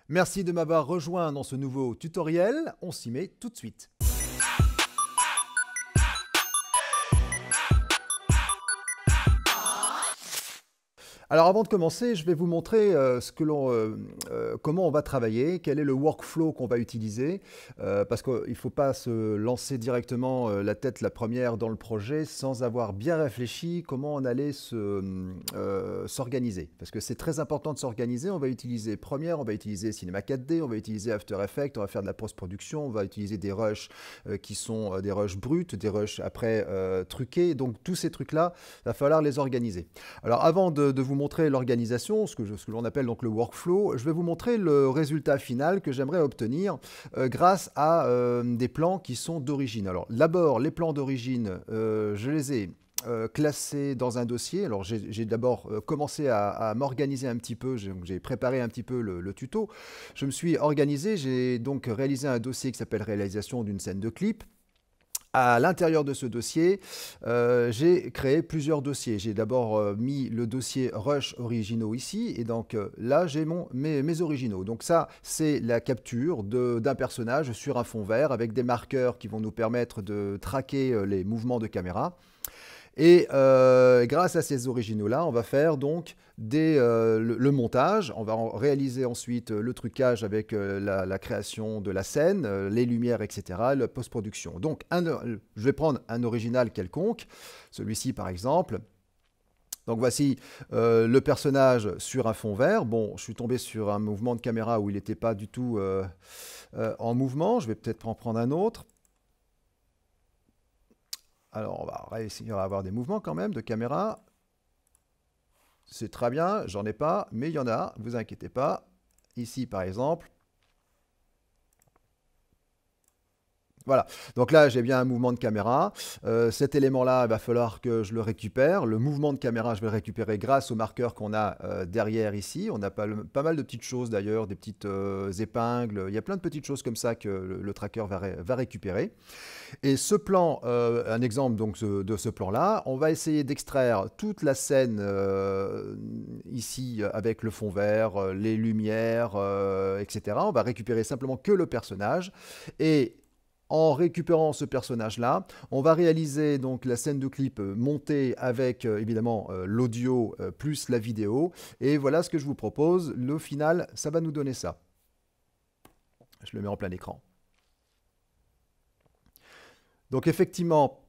Merci de m'avoir rejoint dans ce nouveau tutoriel. On s'y met tout de suite. Alors avant de commencer, je vais vous montrer comment on va travailler, quel est le workflow qu'on va utiliser, parce qu'il ne faut pas se lancer directement la tête la première dans le projet sans avoir bien réfléchi comment on allait s'organiser. Parce que c'est très important de s'organiser. On va utiliser Premiere, on va utiliser Cinema 4D, on va utiliser After Effects, on va faire de la post-production, on va utiliser des rushs qui sont des rushs bruts, des rushs après truqués. Donc tous ces trucs-là, il va falloir les organiser. Alors avant de vous montrer l'organisation, ce que l'on appelle donc le workflow, je vais vous montrer le résultat final que j'aimerais obtenir grâce à des plans qui sont d'origine. Alors d'abord, les plans d'origine, je les ai classés dans un dossier. Alors j'ai d'abord commencé à m'organiser un petit peu, j'ai préparé un petit peu le tuto. Je me suis organisé, j'ai donc réalisé un dossier qui s'appelle réalisation d'une scène de clip. À l'intérieur de ce dossier, j'ai créé plusieurs dossiers. J'ai d'abord mis le dossier Rush originaux ici, et donc là, j'ai mes originaux. Donc ça, c'est la capture d'un personnage sur un fond vert avec des marqueurs qui vont nous permettre de traquer les mouvements de caméra. Et grâce à ces originaux-là, on va faire donc le montage. On va réaliser ensuite le trucage avec la création de la scène, les lumières, etc., la post-production. Donc, je vais prendre un original quelconque, celui-ci par exemple. Donc voici le personnage sur un fond vert. Bon, je suis tombé sur un mouvement de caméra où il n'était pas du tout en mouvement. Je vais peut-être en prendre un autre. Alors, on va réussir à avoir des mouvements quand même de caméra. C'est très bien, j'en ai pas, mais il y en a, vous inquiétez pas. Ici, par exemple. Voilà, donc là j'ai bien un mouvement de caméra. Cet élément-là, il va falloir que je le récupère. Le mouvement de caméra, je vais le récupérer grâce au marqueur qu'on a derrière ici. On a pas mal de petites choses d'ailleurs, des petites épingles. Il y a plein de petites choses comme ça que le tracker va récupérer. Et ce plan, un exemple donc de ce plan-là, on va essayer d'extraire toute la scène ici avec le fond vert, les lumières, etc. On va récupérer simplement que le personnage. Et en récupérant ce personnage-là, on va réaliser donc la scène de clip montée avec évidemment l'audio plus la vidéo. Et voilà ce que je vous propose. Le final, ça va nous donner ça. Je le mets en plein écran. Donc effectivement,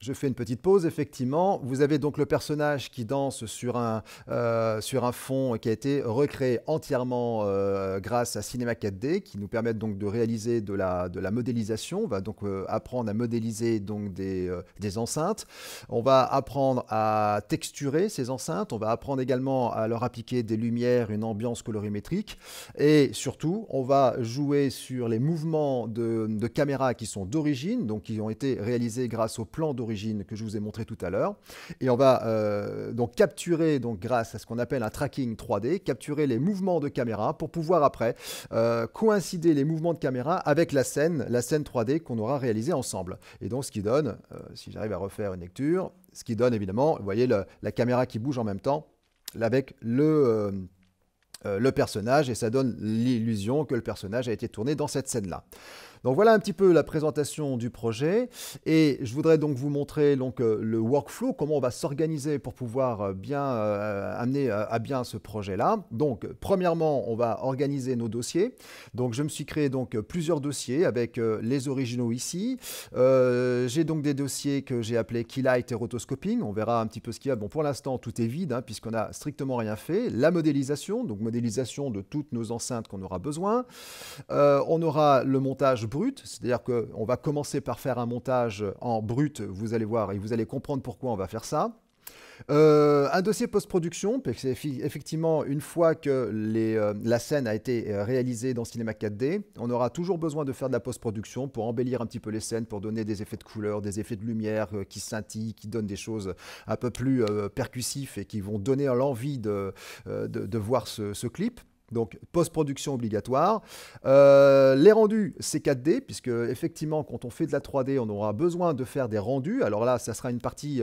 je fais une petite pause, effectivement. Vous avez donc le personnage qui danse sur un fond qui a été recréé entièrement grâce à Cinema 4D, qui nous permettent donc de réaliser de la modélisation. On va donc apprendre à modéliser donc des enceintes. On va apprendre à texturer ces enceintes. On va apprendre également à leur appliquer des lumières, une ambiance colorimétrique. Et surtout, on va jouer sur les mouvements de caméra qui sont d'origine, donc qui ont été réalisés grâce au plan d'origine que je vous ai montré tout à l'heure. Et on va donc capturer, donc, grâce à ce qu'on appelle un tracking 3D, capturer les mouvements de caméra pour pouvoir après coïncider les mouvements de caméra avec la scène 3D qu'on aura réalisée ensemble. Et donc ce qui donne, si j'arrive à refaire une lecture, ce qui donne évidemment, vous voyez la caméra qui bouge en même temps avec le personnage, et ça donne l'illusion que le personnage a été tourné dans cette scène-là. Donc voilà un petit peu la présentation du projet, et je voudrais donc vous montrer donc, le workflow, comment on va s'organiser pour pouvoir bien amener à bien ce projet-là. Donc premièrement, on va organiser nos dossiers. Donc je me suis créé donc plusieurs dossiers avec les originaux ici. J'ai donc des dossiers que j'ai appelés Keylight et Rotoscoping. On verra un petit peu ce qu'il y a. Bon, pour l'instant, tout est vide puisqu'on n'a strictement rien fait. La modélisation, donc modélisation de toutes nos enceintes qu'on aura besoin. On aura le montage brut, c'est-à-dire qu'on va commencer par faire un montage en brut, vous allez voir et vous allez comprendre pourquoi on va faire ça. Un dossier post-production, parce que effectivement, une fois que la scène a été réalisée dans Cinema 4D, on aura toujours besoin de faire de la post-production pour embellir un petit peu les scènes, pour donner des effets de couleur, des effets de lumière qui scintillent, qui donnent des choses un peu plus percussives et qui vont donner l'envie de voir ce clip. Donc post-production obligatoire. Les rendus, c'est 4D, puisque effectivement, quand on fait de la 3D, on aura besoin de faire des rendus. Alors là, ça sera une partie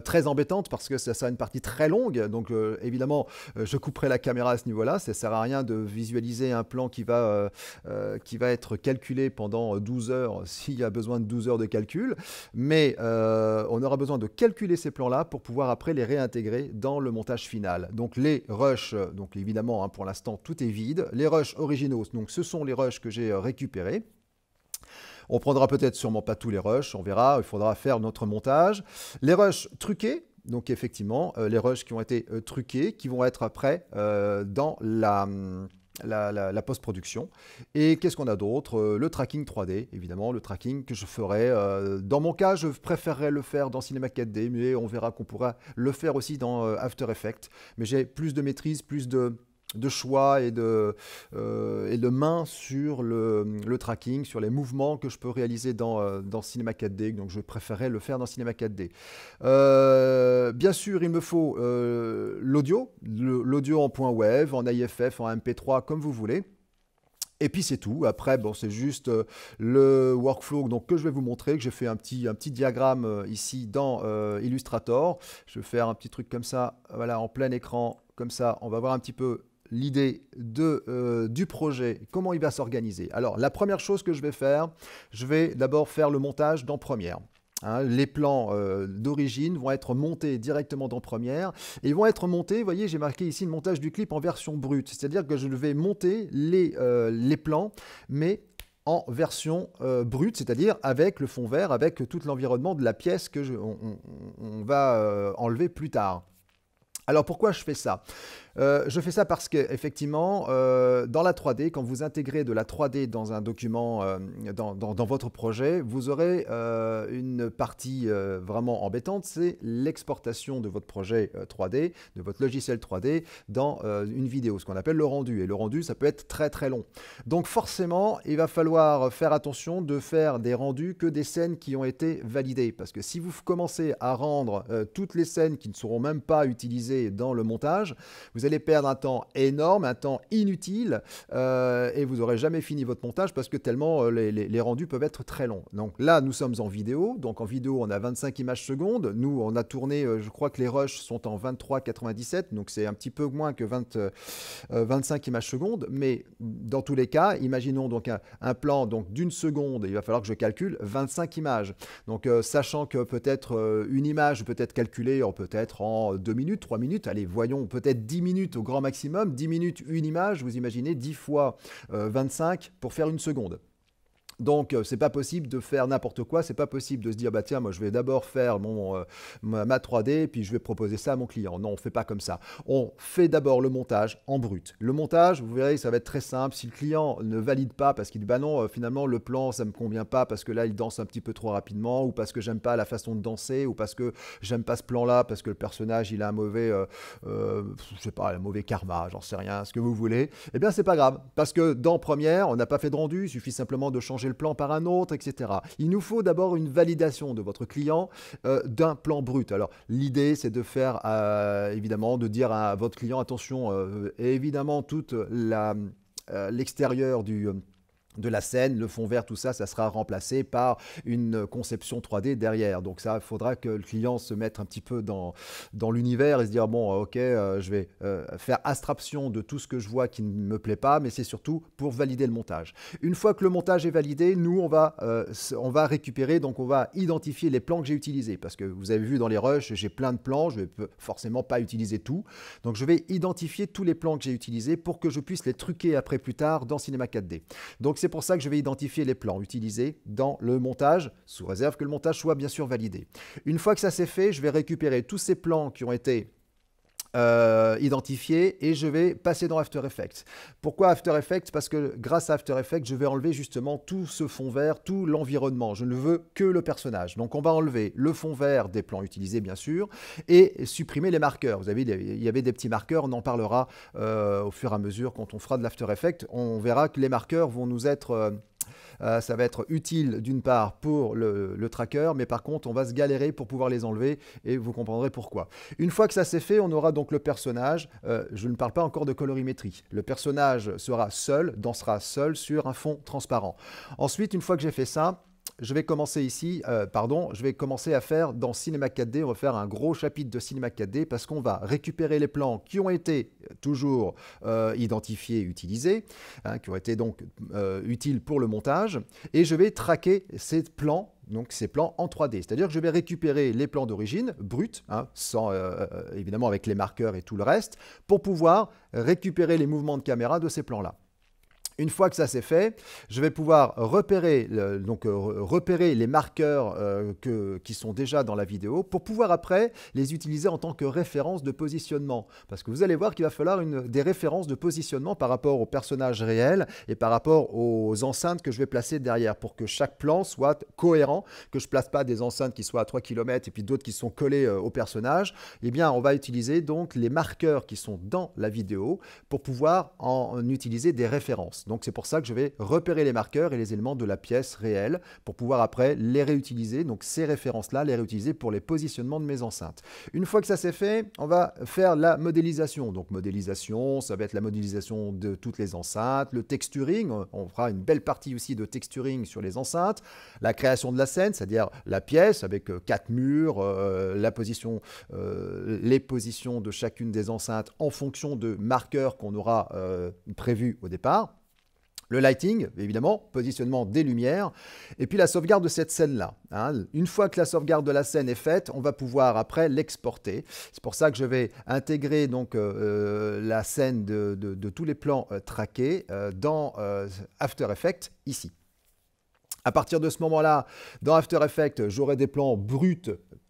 très embêtante parce que ça sera une partie très longue. Donc, évidemment, je couperai la caméra à ce niveau-là. Ça ne sert à rien de visualiser un plan qui va être calculé pendant 12 heures s'il y a besoin de 12 heures de calcul. Mais on aura besoin de calculer ces plans-là pour pouvoir après les réintégrer dans le montage final. Donc, les rushs, donc évidemment, hein, pour l'instant, tout est vide. Les rushs originaux, donc ce sont les rushs que j'ai récupérés. On prendra peut-être sûrement pas tous les rushs, on verra, il faudra faire notre montage. Les rushs truqués, donc effectivement, les rushs qui ont été truqués, qui vont être après dans la post-production. Et qu'est-ce qu'on a d'autre? Le tracking 3D, évidemment, le tracking que je ferai. Dans mon cas, je préférerais le faire dans Cinema 4D, mais on verra qu'on pourra le faire aussi dans After Effects. Mais j'ai plus de maîtrise, plus de choix et de main sur le tracking, sur les mouvements que je peux réaliser dans Cinema 4D. Donc, je préférerais le faire dans Cinema 4D. Bien sûr, il me faut l'audio en point .wav, en AIFF, en MP3, comme vous voulez. Et puis c'est tout. Après, bon, c'est juste le workflow donc, que je vais vous montrer, que j'ai fait un petit diagramme ici dans Illustrator. Je vais faire un petit truc comme ça, voilà, en plein écran, comme ça. On va voir un petit peu l'idée du projet, comment il va s'organiser. Alors, la première chose que je vais faire, je vais d'abord faire le montage dans Premiere. Hein, les plans d'origine vont être montés directement dans Premiere et ils vont être montés, vous voyez, j'ai marqué ici le montage du clip en version brute, c'est-à-dire que je vais monter les plans, mais en version brute, c'est-à-dire avec le fond vert, avec tout l'environnement de la pièce que on va enlever plus tard. Alors pourquoi je fais ça? Je fais ça parce qu'effectivement, dans la 3D, quand vous intégrez de la 3D dans un document, dans votre projet, vous aurez une partie vraiment embêtante, c'est l'exportation de votre projet 3D, de votre logiciel 3D dans une vidéo, ce qu'on appelle le rendu. Et le rendu, ça peut être très très long. Donc forcément, il va falloir faire attention de faire des rendus que des scènes qui ont été validées. Parce que si vous commencez à rendre toutes les scènes qui ne seront même pas utilisées dans le montage, vous allez perdre un temps énorme, un temps inutile, et vous n'aurez jamais fini votre montage parce que tellement les rendus peuvent être très longs. Donc là, nous sommes en vidéo. Donc en vidéo, on a 25 images secondes. Nous, on a tourné, je crois que les rushs sont en 23,97. Donc c'est un petit peu moins que 25 images secondes. Mais dans tous les cas, imaginons donc un plan d'une seconde. Il va falloir que je calcule 25 images. Donc sachant que peut-être une image peut être calculée peut-être en 2 minutes, 3 minutes. Allez, voyons, peut-être 10 minutes au grand maximum. 10 minutes, une image, vous imaginez 10 fois 25 pour faire une seconde. Donc, c'est pas possible de faire n'importe quoi, c'est pas possible de se dire, bah tiens, moi je vais d'abord faire ma 3D, puis je vais proposer ça à mon client. Non, on fait pas comme ça. On fait d'abord le montage en brut. Le montage, vous verrez, ça va être très simple. Si le client ne valide pas parce qu'il dit, bah non, finalement, le plan, ça me convient pas parce que là, il danse un petit peu trop rapidement, ou parce que j'aime pas la façon de danser, ou parce que j'aime pas ce plan-là, parce que le personnage, il a un mauvais, je sais pas, un mauvais karma, j'en sais rien, ce que vous voulez, eh bien, c'est pas grave. Parce que dans Premiere, on n'a pas fait de rendu, il suffit simplement de changer le plan par un autre, etc. Il nous faut d'abord une validation de votre client d'un plan brut. Alors l'idée c'est de faire évidemment de dire à votre client attention, évidemment toute l'extérieur de la scène, le fond vert, tout ça, ça sera remplacé par une conception 3D derrière. Donc ça, il faudra que le client se mette un petit peu dans l'univers et se dire, bon, ok, je vais faire abstraction de tout ce que je vois qui ne me plaît pas, mais c'est surtout pour valider le montage. Une fois que le montage est validé, nous, on va récupérer, donc on va identifier les plans que j'ai utilisés. Parce que vous avez vu dans les rushs, j'ai plein de plans, je ne vais forcément pas utiliser tout. Donc je vais identifier tous les plans que j'ai utilisés pour que je puisse les truquer après plus tard dans Cinema 4D. Donc c'est pour ça que je vais identifier les plans utilisés dans le montage, sous réserve que le montage soit bien sûr validé. Une fois que ça c'est fait, je vais récupérer tous ces plans qui ont été identifiés et je vais passer dans After Effects. Pourquoi After Effects? Parce que grâce à After Effects, je vais enlever justement tout ce fond vert, tout l'environnement. Je ne veux que le personnage. Donc on va enlever le fond vert des plans utilisés bien sûr et supprimer les marqueurs. Vous avez, il y avait des petits marqueurs, on en parlera au fur et à mesure quand on fera de l'After Effects. On verra que les marqueurs vont nous être... ça va être utile d'une part pour le tracker, mais par contre, on va se galérer pour pouvoir les enlever et vous comprendrez pourquoi. Une fois que ça c'est fait, on aura donc le personnage. Je ne parle pas encore de colorimétrie. Le personnage sera seul, dansera seul sur un fond transparent. Ensuite, une fois que j'ai fait ça, je vais commencer ici, je vais commencer à faire dans Cinema 4D, on va faire un gros chapitre de Cinema 4D parce qu'on va récupérer les plans qui ont été toujours identifiés et utilisés, hein, qui ont été donc utiles pour le montage, et je vais traquer ces plans. Donc ces plans en 3D, c'est-à-dire que je vais récupérer les plans d'origine, bruts, hein, sans, évidemment avec les marqueurs et tout le reste, pour pouvoir récupérer les mouvements de caméra de ces plans-là. Une fois que ça c'est fait, je vais pouvoir repérer les marqueurs qui sont déjà dans la vidéo pour pouvoir après les utiliser en tant que référence de positionnement. Parce que vous allez voir qu'il va falloir des références de positionnement par rapport aux personnages réels et par rapport aux enceintes que je vais placer derrière pour que chaque plan soit cohérent, que je ne place pas des enceintes qui soient à 3 km et puis d'autres qui sont collées au personnage. Eh bien, on va utiliser donc les marqueurs qui sont dans la vidéo pour pouvoir en utiliser des références. Donc c'est pour ça que je vais repérer les marqueurs et les éléments de la pièce réelle pour pouvoir après les réutiliser, donc ces références-là, les réutiliser pour les positionnements de mes enceintes. Une fois que ça c'est fait, on va faire la modélisation. Donc modélisation, ça va être la modélisation de toutes les enceintes, le texturing, on fera une belle partie aussi de texturing sur les enceintes, la création de la scène, c'est-à-dire la pièce avec 4 murs, les positions de chacune des enceintes en fonction de marqueurs qu'on aura prévus au départ. Le lighting, évidemment, positionnement des lumières, et puis la sauvegarde de cette scène-là. Hein. Une fois que la sauvegarde de la scène est faite, on va pouvoir après l'exporter. C'est pour ça que je vais intégrer donc la scène de tous les plans traqués dans After Effects ici. À partir de ce moment-là, dans After Effects, j'aurai des plans bruts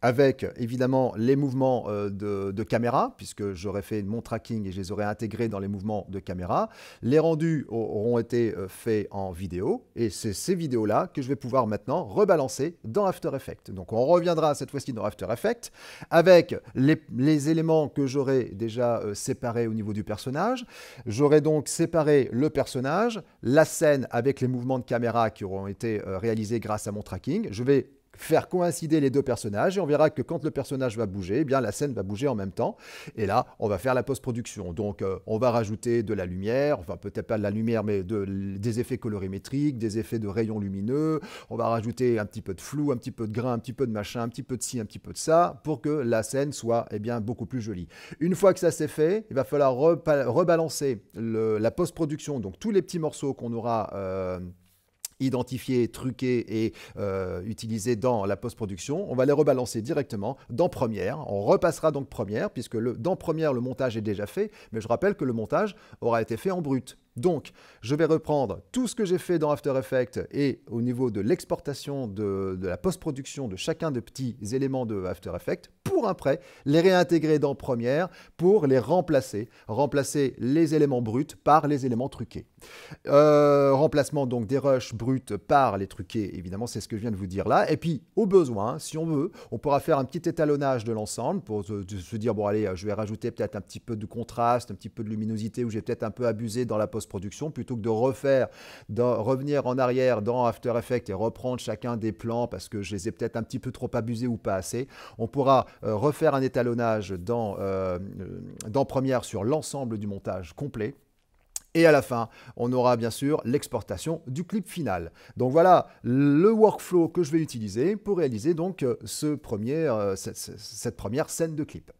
avec évidemment les mouvements de caméra, puisque j'aurai fait mon tracking et je les aurai intégrés dans les mouvements de caméra. Les rendus auront été faits en vidéo, et c'est ces vidéos-là que je vais pouvoir maintenant rebalancer dans After Effects. Donc on reviendra cette fois-ci dans After Effects avec les éléments que j'aurai déjà séparés au niveau du personnage. J'aurai donc séparé le personnage, la scène avec les mouvements de caméra qui auront été réalisés grâce à mon tracking. Je vais faire coïncider les deux personnages et on verra que quand le personnage va bouger, eh bien la scène va bouger en même temps. Et là, on va faire la post-production. Donc, on va rajouter de la lumière, enfin peut-être pas de la lumière, mais des effets colorimétriques, des effets de rayons lumineux. On va rajouter un petit peu de flou, un petit peu de grain, un petit peu de machin, un petit peu de ci, un petit peu de ça, pour que la scène soit bien beaucoup plus jolie. Une fois que ça c'est fait, il va falloir rebalancer la post-production, donc tous les petits morceaux qu'on aura identifiés, truqués et utilisés dans la post-production, on va les rebalancer directement dans Premiere. On repassera donc Premiere, puisque dans Premiere, le montage est déjà fait, mais je rappelle que le montage aura été fait en brut. Donc, je vais reprendre tout ce que j'ai fait dans After Effects et au niveau de l'exportation de la post-production de chacun des petits éléments de After Effects pour après les réintégrer dans Premiere pour les remplacer les éléments bruts par les éléments truqués. Remplacement donc des rushs bruts par les truqués, évidemment, c'est ce que je viens de vous dire là. Et puis, au besoin, si on veut, on pourra faire un petit étalonnage de l'ensemble pour se dire, bon allez, je vais rajouter peut-être un petit peu de contraste, un petit peu de luminosité, où j'ai peut-être un peu abusé dans la post-production, plutôt que de revenir en arrière dans After Effects et reprendre chacun des plans parce que je les ai peut-être un petit peu trop abusés ou pas assez. On pourra refaire un étalonnage dans Premiere sur l'ensemble du montage complet. Et à la fin, on aura bien sûr l'exportation du clip final. Donc voilà le workflow que je vais utiliser pour réaliser donc cette première scène de clip.